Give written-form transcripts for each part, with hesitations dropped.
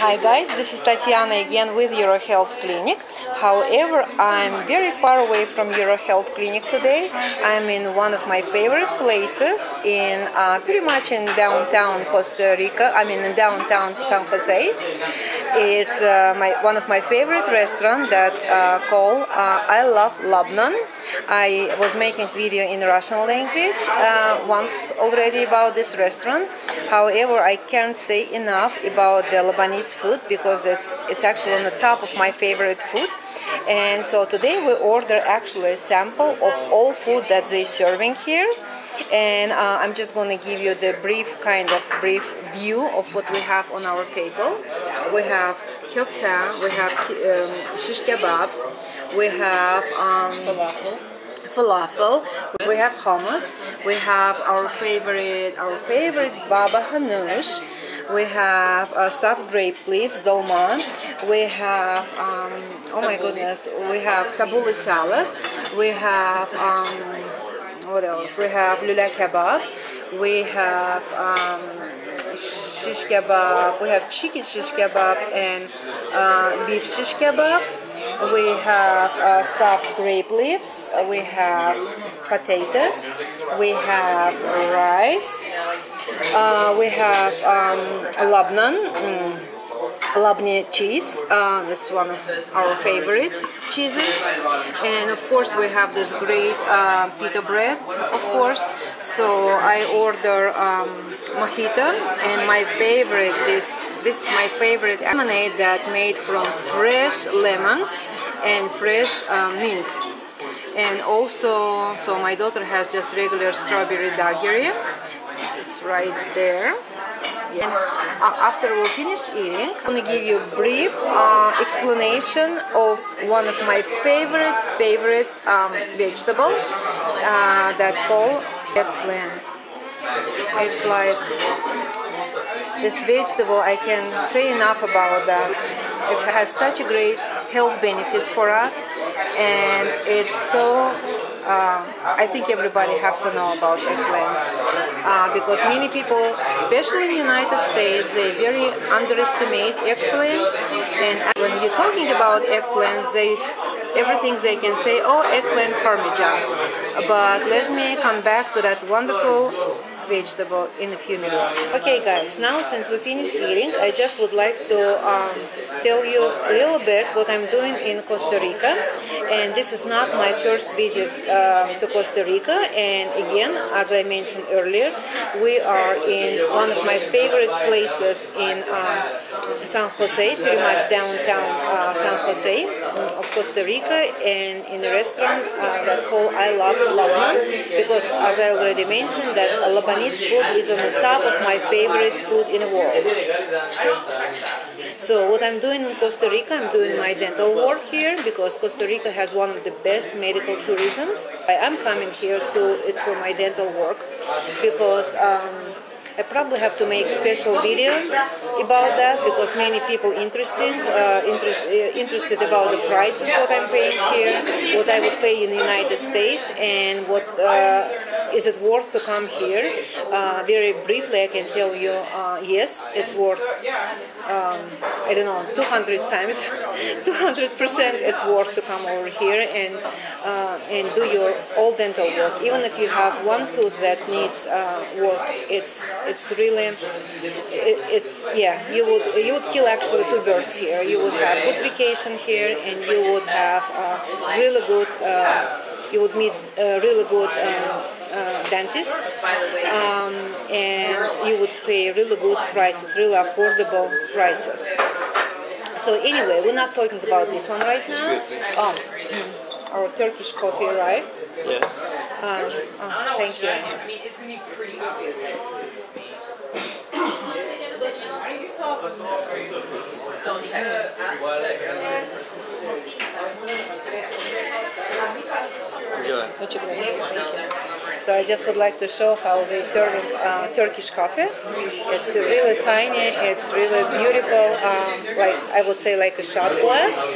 Hi guys, this is Tatyana again with Eurohealth Clinic. However, I'm very far away from Eurohealth Clinic today. I'm in one of my favorite places in pretty much in downtown Costa Rica. I mean in downtown San Jose. It's one of my favorite restaurants that called I Love Lebanon. I was making video in Russian language once already about this restaurant. However, I can't say enough about the Lebanese food because it's actually on the top of my favorite food. And so today we order actually a sample of all food that they're serving here. And I'm just going to give you the brief view of what we have on our table. We have kofta, we have shish kebabs, we have falafel, we have hummus, we have our favorite baba hanoush, we have stuffed grape leaves, dolma, we have oh my goodness, we have tabbouleh salad, we have what else? We have lula kebab, we have shish kebab, we have chicken shish kebab and beef shish kebab. We have stuffed grape leaves, we have potatoes, we have rice, we have Lebanese cheese, that's one of our favorite cheeses, and of course we have this great pita bread, of course. So I order mojito, and my favorite, this is my favorite lemonade that made from fresh lemons and fresh mint. And also, so my daughter has just regular strawberry daiquiri. It's right there. And after we finish eating, I'm going to give you a brief explanation of one of my favorite vegetable that called eggplant. It's like this vegetable, I can say enough about that. It has such a great health benefits for us, and it's so I think everybody have to know about eggplants because many people, especially in the United States, they very underestimate eggplants. And when you're talking about eggplants, everything they can say, oh, eggplant parmesan. But let me come back to that wonderful vegetable in a few minutes. Okay guys, now since we finished eating, I just would like to tell you a little bit what I'm doing in Costa Rica. And this is not my first visit to Costa Rica, and again, as I mentioned earlier, we are in one of my favorite places in San Jose, pretty much downtown San Jose of Costa Rica, and in a restaurant that called I Love Lebanon, because as I already mentioned, that Lebanese food is on the top of my favorite food in the world. So what I'm doing in Costa Rica, I'm doing my dental work here because Costa Rica has one of the best medical tourisms. I'm coming here it's for my dental work because I probably have to make special video about that because many people interested about the prices, what I'm paying here, what I would pay in the United States, and what is it worth to come here. Very briefly, I can tell you, yes, it's worth, I don't know, 200 times, 200% it's worth to come over here and do your all dental work. Even if you have one tooth that needs work, it's really, yeah, you would kill actually two birds here. You would have good vacation here, and you would have really good, you would meet really good dentists, and you would pay really good prices, really affordable prices. So anyway, we're not talking about this one right now. Our Turkish coffee, right? Yeah. Thank you. It's going to be pretty obvious. Listen, why don't you solve this mystery? Don't check. Much appreciated, thank you. So I just would like to show how they serve Turkish coffee. It's really tiny, it's really beautiful, like I would say like a shot glass.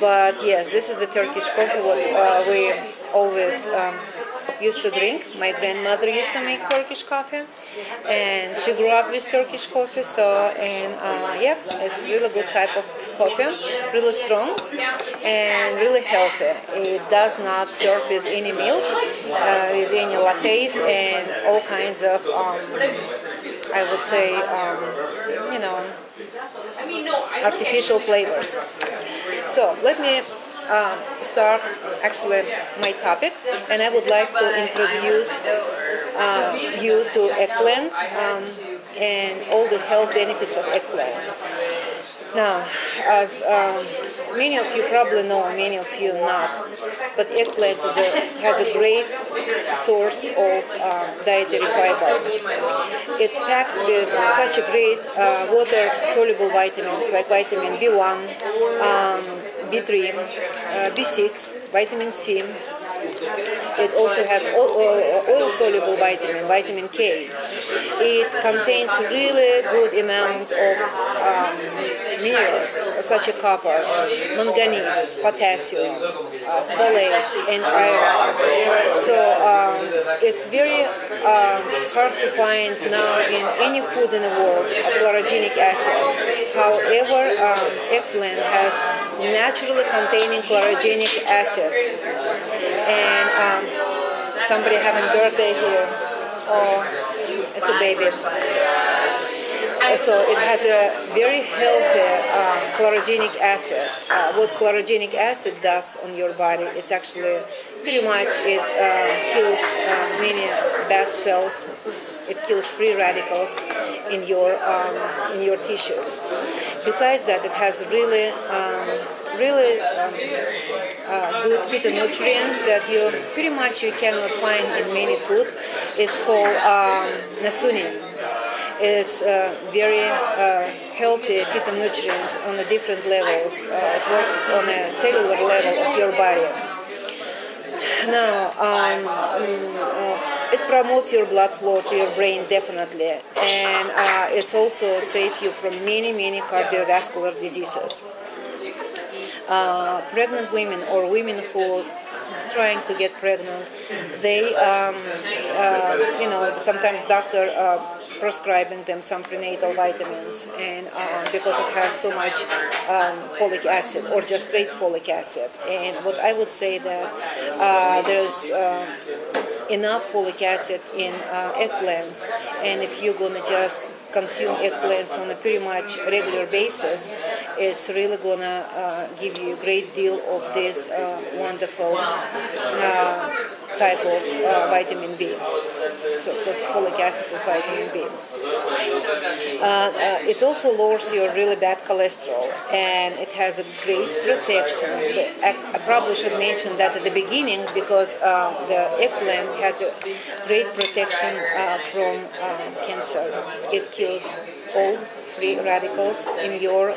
But yes, this is the Turkish coffee what we always used to drink. My grandmother used to make Turkish coffee, and she grew up with Turkish coffee. So, and yeah, it's really good type of coffee, really strong and really healthy. It does not serve with any milk, with any lattes and all kinds of, I would say, you know, artificial flavors. So let me start actually my topic, and I would like to introduce you to eggplant and all the health benefits of eggplant. Now, as many of you probably know, many of you not, but eggplant has a great source of dietary fiber. It packs with such a great water-soluble vitamins like vitamin B1, B3, B6, vitamin C. It also has oil-soluble vitamin, vitamin K. It contains really good amount of minerals such as copper, manganese, potassium, folates, and iron. So it's very hard to find now in any food in the world chlorogenic acid. However, eggplant has naturally containing chlorogenic acid. And somebody having birthday here. Oh, it's a baby. So it has a very healthy chlorogenic acid. What chlorogenic acid does on your body, it's actually pretty much it kills many bad cells. It kills free radicals in your tissues. Besides that, it has really good phytonutrients that you cannot find in many food. It's called nasunin. It's very healthy phytonutrients on the different levels. It works on a cellular level of your body. Now, it promotes your blood flow to your brain definitely, and it's also saves you from many cardiovascular diseases. Pregnant women or women who trying to get pregnant, they, sometimes doctor prescribing them some prenatal vitamins, and because it has too much folic acid or just straight folic acid. And what I would say that there's enough folic acid in eggplants, and if you're gonna just consume eggplants on a pretty much regular basis, it's really gonna give you a great deal of this wonderful type of vitamin B. So, because folic acid is vitamin B. It also lowers your really bad cholesterol, and it has a great protection. I probably should mention that at the beginning, because the eggplant has a great protection from cancer. It kills all free radicals in your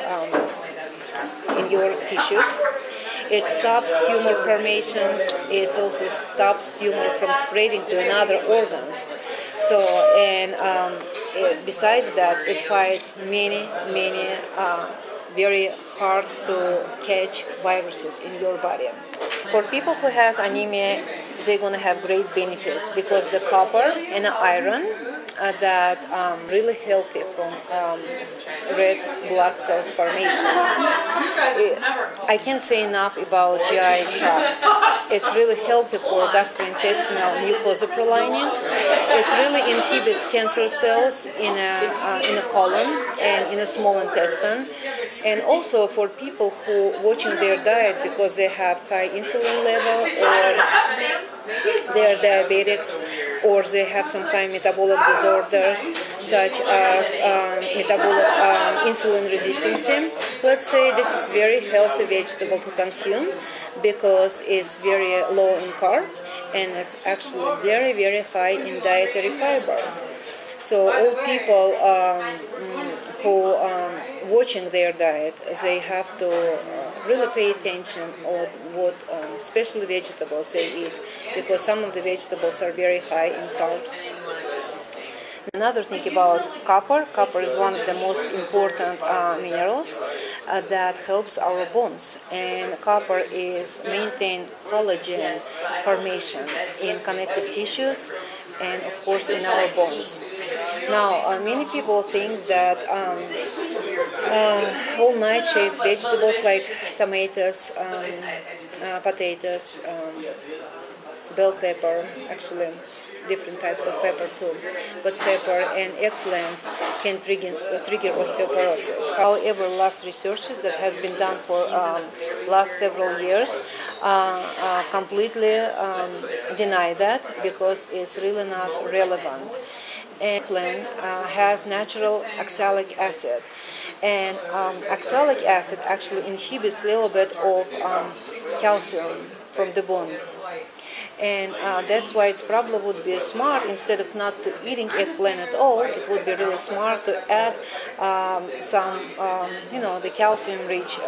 tissues. It stops tumor formations. It also stops tumor from spreading to another organs. So, and besides that, it fights many very hard to catch viruses in your body. For people who has anemia, they're gonna have great benefits because the copper and the iron that really healthy from red blood cells formation. I can't say enough about GI tract. It's really healthy for gastrointestinal mucosa prolining. It really inhibits cancer cells in a colon and in a small intestine. And also for people who watching their diet because they have high insulin level or they are diabetics or they have some kind of metabolic disorders such as metabolic insulin resistance. Let's say this is very healthy vegetable to consume because it's very low in carb and it's actually very high in dietary fiber. So all people who watching their diet, they have to really pay attention on what especially vegetables they eat, because some of the vegetables are very high in carbs. Another thing about copper, copper is one of the most important minerals that helps our bones, and copper is maintain collagen formation in connective tissues and of course in our bones. Now, many people think that whole nightshades vegetables like tomatoes, potatoes, bell pepper, actually different types of pepper too, but pepper and eggplants can trigger osteoporosis. However, last researches that has been done for last several years completely deny that because it's really not relevant. Eggplant has natural oxalic acid, and oxalic acid actually inhibits a little bit of calcium from the bone. And that's why it's probably would be smart, instead of not to eating eggplant at all, it would be really smart to add some, the calcium-rich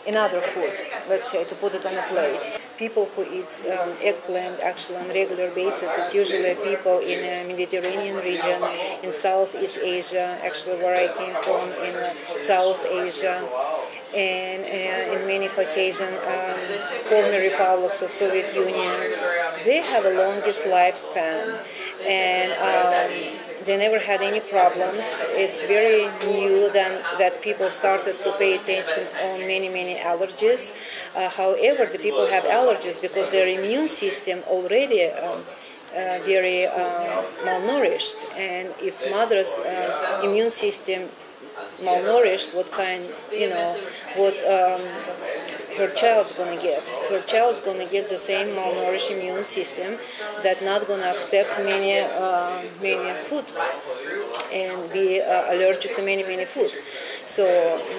in other food, let's say, to put it on a plate. People who eat eggplant actually on a regular basis, it's usually people in the Mediterranean region, in Southeast Asia, actually where I came from, in South Asia, and in many Caucasian former republics of Soviet Union. They have the longest lifespan, and they never had any problems. It's very new that people started to pay attention on many allergies. However, the people have allergies because their immune system already very malnourished, and if mother's immune system malnourished, what her child's gonna get. Her child's gonna get the same malnourished immune system that not gonna accept many food and be allergic to many food. So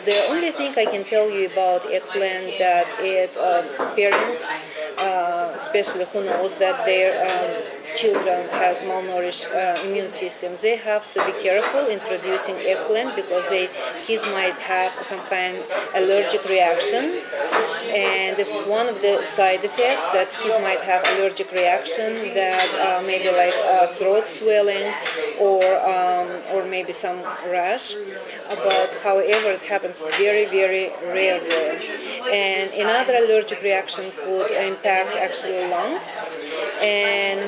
the only thing I can tell you about eggplant that is parents, especially who knows that their children has malnourished immune systems, they have to be careful introducing eggplant because kids might have some kind of allergic reaction, and this is one of the side effects, that kids might have allergic reaction, that maybe like throat swelling or maybe some rash. But however, it happens very rarely, and another allergic reaction could impact actually lungs, and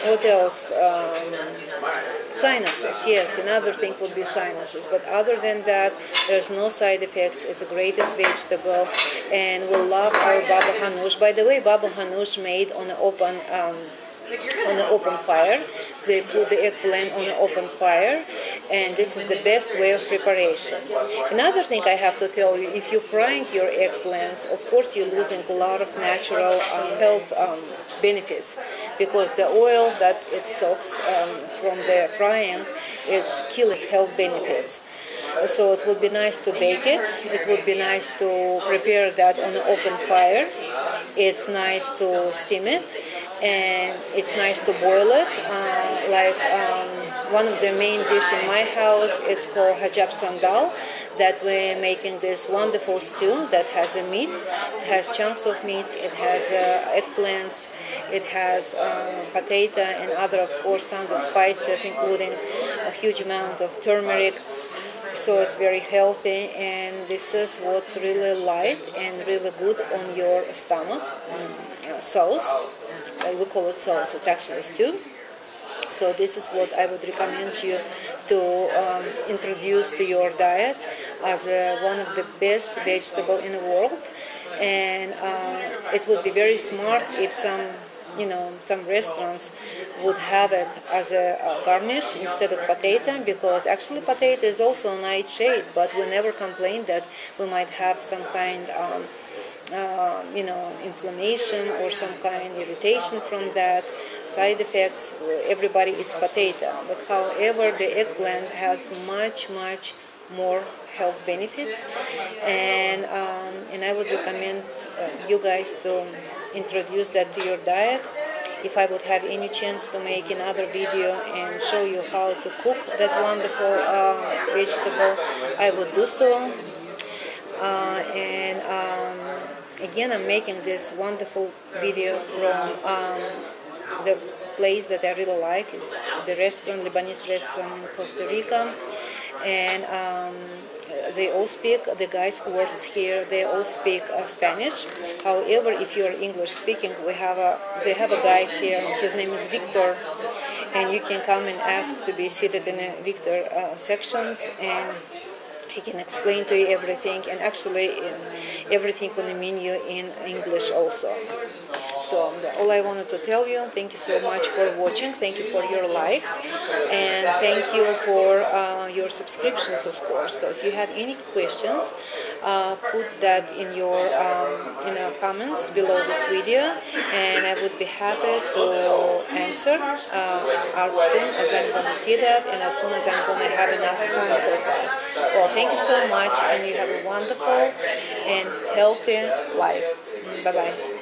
what else? Sinuses. Yes, another thing would be sinuses. But other than that, there's no side effects. It's the greatest vegetable, and we love our baba hanush. By the way, baba hanush made on an open fire. They put the eggplant on an open fire, and this is the best way of preparation. Another thing I have to tell you, if you're frying your eggplants, of course you're losing a lot of natural health benefits, because the oil that it soaks from the frying, it kills health benefits. So it would be nice to bake it. It would be nice to prepare that on an open fire. It's nice to steam it, and it's nice to boil it. One of the main dish in my house, it's called hajab sandal, that we're making this wonderful stew that has a meat. It has chunks of meat, it has eggplants, it has potato and other, of course, tons of spices, including a huge amount of turmeric. So it's very healthy, and this is what's really light and really good on your stomach. Sauce, we call it sauce, it's actually stew. So this is what I would recommend you to introduce to your diet as one of the best vegetable in the world. And it would be very smart if some restaurants would have it as a garnish instead of potato, because actually potato is also a nightshade, but we never complain that we might have some kind of inflammation or some kind of irritation from that, side effects. Everybody eats potato, but however the eggplant has much more health benefits, and I would recommend you guys to introduce that to your diet. If I would have any chance to make another video and show you how to cook that wonderful vegetable, I would do so. Again, I'm making this wonderful video from the place that I really like. It's the restaurant, Lebanese restaurant in Costa Rica, and they all speak, the guys who work here, they all speak Spanish. However, if you're English speaking, they have a guy here, his name is Victor, and you can come and ask to be seated in a Victor sections, and he can explain to you everything, and actually everything on the menu in English also. So all I wanted to tell you, thank you so much for watching, thank you for your likes, and thank you for your subscriptions, of course. So if you have any questions, put that in your comments below this video, and I would be happy to answer as soon as I'm going to see that, and as soon as I'm going to have enough time for that. Well, thank you so much, and you have a wonderful and healthy life. Bye-bye.